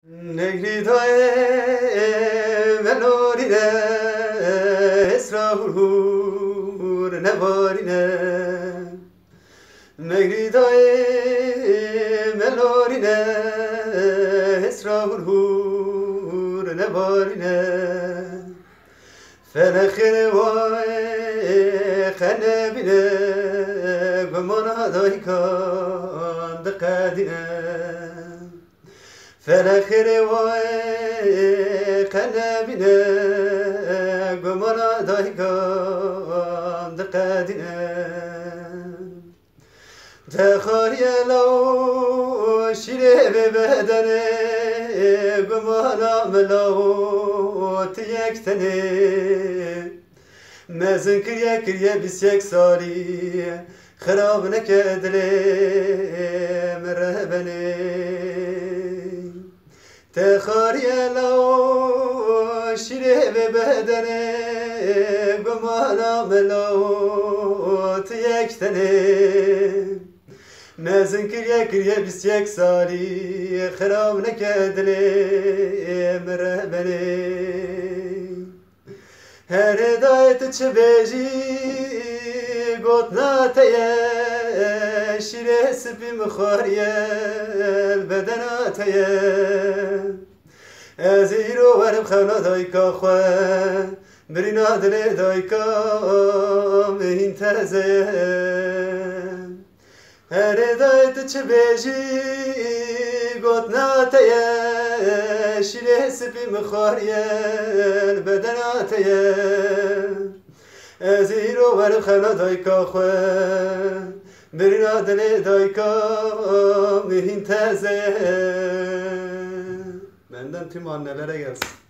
Negridoe melorine esrahur nevarine Negridoe melorine esrahur nevarine Felekhire vay khanebine gumana daykan dqadine فلخير واي قلبنا قمنا دايقان دقادنا تخاري لو شريب بدني قمنا ملوت يكتني مازن كريا بسيك صاري خراب نكدلي مرهبني تخاري لو شريب بدني قمانا ملوت يكتني مازن كريا بسيك صاري خراب نكدلي مرهبني هر دايت تشبيجي قوتنا تيه شريس بمخاريه البدنا تيه ازيرو ورم خانا دايكا خواه برينا دلي دايكا مهين تازيه هر دايت تشبيجي قوتنا تيه شريس بمخاريه البدنا تيه ازيرو ورم خانا دايكا خواه برينا دلي دايكا مهين تازه Benden tüm annelere gelsin.